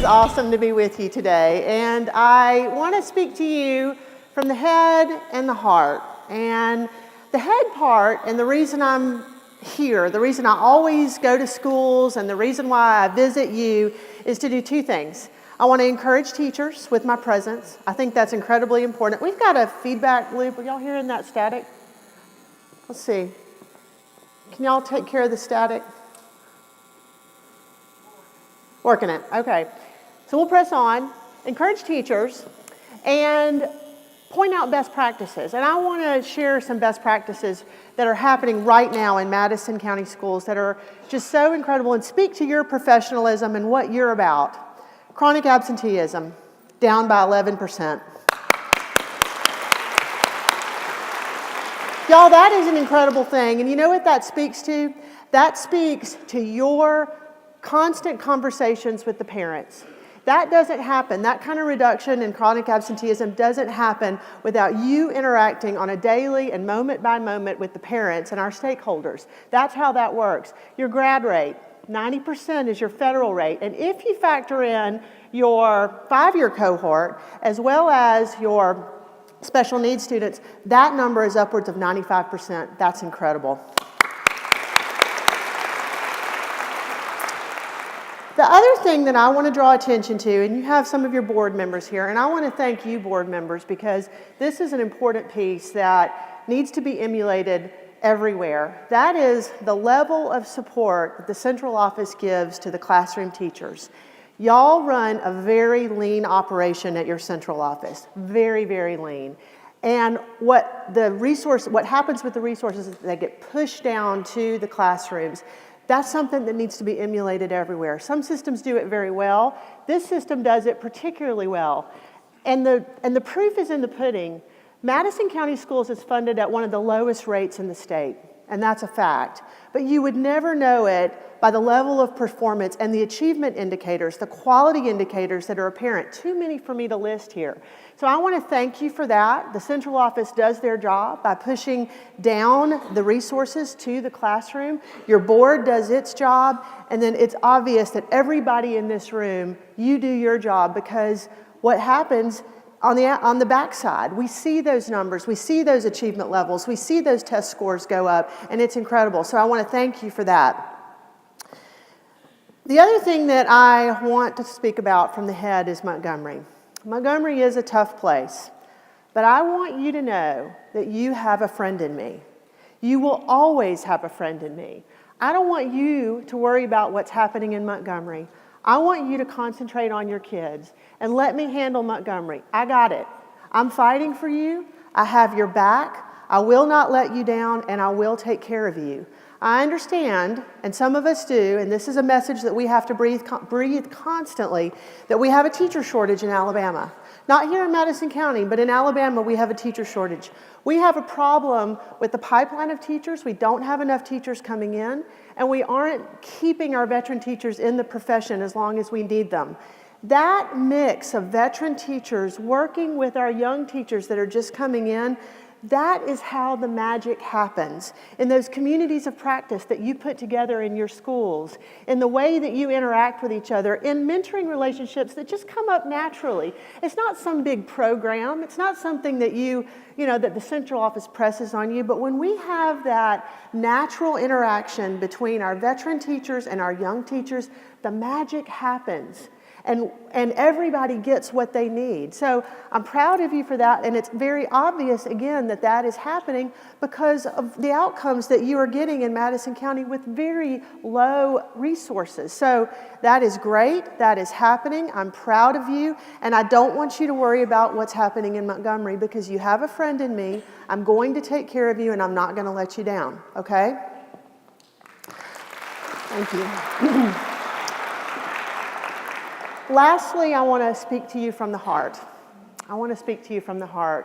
is awesome to be with you today, and I want to speak to you from the head and the heart. And the head part, and the reason I'm here, the reason I always go to schools, and the reason why I visit you is to do two things. I want to encourage teachers with my presence. I think that's incredibly important. We've got a feedback loop. Are y'all hearing that static? Let's see. Can y'all take care of the static? Working it. Okay. So we'll press on, encourage teachers, and point out best practices. And I want to share some best practices that are happening right now in Madison County schools that are just so incredible and speak to your professionalism and what you're about. Chronic absenteeism, down by 11%. Y'all, that is an incredible thing. And you know what that speaks to? That speaks to your constant conversations with the parents. That doesn't happen. That kind of reduction in chronic absenteeism doesn't happen without you interacting on a daily and moment by moment with the parents and our stakeholders. That's how that works. Your grad rate, 90% is your federal rate. And if you factor in your 5-year cohort as well as your special needs students, that number is upwards of 95%. That's incredible. The other thing that I want to draw attention to, and you have some of your board members here, and I want to thank you board members because this is an important piece that needs to be emulated everywhere. That is the level of support that the central office gives to the classroom teachers. Y'all run a very lean operation at your central office, very, very lean. And what happens with the resources is they get pushed down to the classrooms. That's something that needs to be emulated everywhere. Some systems do it very well. This system does it particularly well. And the proof is in the pudding. Madison County Schools is funded at one of the lowest rates in the state, and that's a fact. But you would never know it by the level of performance and the achievement indicators, the quality indicators that are apparent. Too many for me to list here. So I want to thank you for that. The central office does their job by pushing down the resources to the classroom. Your board does its job, and then it's obvious that everybody in this room, you do your job, because what happens on the backside, we see those numbers, we see those achievement levels, we see those test scores go up, and it's incredible. So I want to thank you for that. The other thing that I want to speak about from the head is Montgomery. Montgomery is a tough place, but I want you to know that you have a friend in me. You will always have a friend in me. I don't want you to worry about what's happening in Montgomery. I want you to concentrate on your kids and let me handle Montgomery. I got it. I'm fighting for you. I have your back. I will not let you down, and I will take care of you. I understand, and some of us do, and this is a message that we have to breathe constantly, that we have a teacher shortage in Alabama. Not here in Madison County, but in Alabama we have a teacher shortage. We have a problem with the pipeline of teachers. We don't have enough teachers coming in, and we aren't keeping our veteran teachers in the profession as long as we need them. That mix of veteran teachers working with our young teachers that are just coming in, that is how the magic happens. In those communities of practice that you put together in your schools, in the way that you interact with each other, in mentoring relationships that just come up naturally. It's not some big program. It's not something that that the central office presses on you. But when we have that natural interaction between our veteran teachers and our young teachers, the magic happens. And everybody gets what they need. So I'm proud of you for that, and it's very obvious, again, that that is happening because of the outcomes that you are getting in Madison County with very low resources. So that is great. That is happening. I'm proud of you, and I don't want you to worry about what's happening in Montgomery because you have a friend in me. I'm going to take care of you, and I'm not going to let you down, okay? Thank you. Lastly, I want to speak to you from the heart. I want to speak to you from the heart.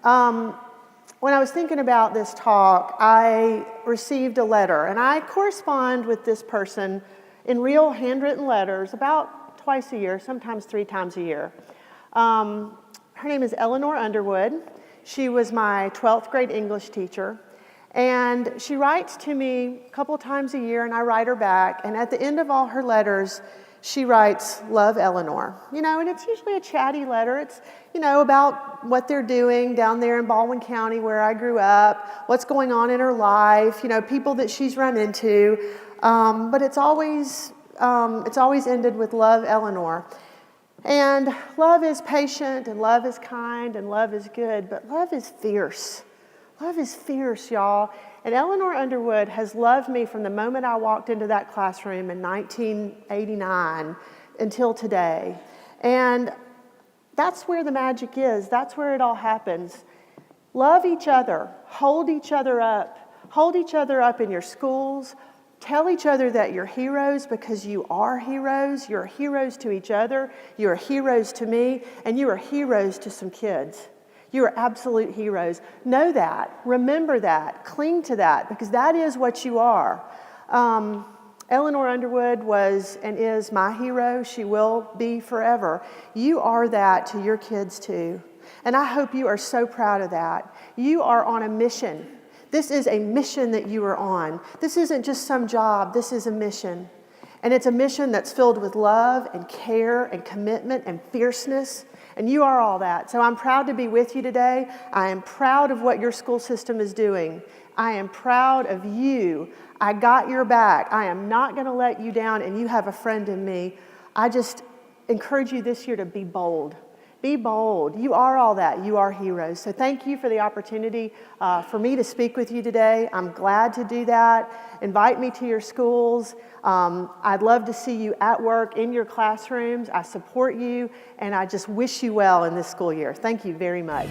When I was thinking about this talk, I received a letter, and I correspond with this person in real handwritten letters about twice a year, sometimes 3 times a year. Her name is Eleanor Underwood. She was my 12th grade English teacher, and she writes to me a couple times a year, and I write her back, and at the end of all her letters, she writes, "Love, Eleanor." And it's usually a chatty letter. It's, about what they're doing down there in Baldwin County where I grew up, what's going on in her life, people that she's run into. But it's always ended with "Love, Eleanor." And love is patient, and love is kind, and love is good, but love is fierce. Love is fierce, y'all. And Eleanor Underwood has loved me from the moment I walked into that classroom in 1989 until today. And that's where the magic is. That's where it all happens. Love each other. Hold each other up. Hold each other up in your schools. Tell each other that you're heroes, because you are heroes. You're heroes to each other. You are heroes to me. And you are heroes to some kids. You are absolute heroes. Know that. Remember that. Cling to that, because that is what you are. Eleanor Underwood was and is my hero. She will be forever. You are that to your kids too. And I hope you are so proud of that. You are on a mission. This is a mission that you are on. This isn't just some job. This is a mission. And it's a mission that's filled with love and care and commitment and fierceness. And you are all that. So I'm proud to be with you today. I am proud of what your school system is doing. I am proud of you. I got your back. I am not going to let you down, and you have a friend in me. I just encourage you this year to be bold. Be bold. You are all that. You are heroes. So thank you for the opportunity for me to speak with you today. I'm glad to do that. Invite me to your schools. I'd love to see you at work, in your classrooms. I support you, and I just wish you well in this school year. Thank you very much.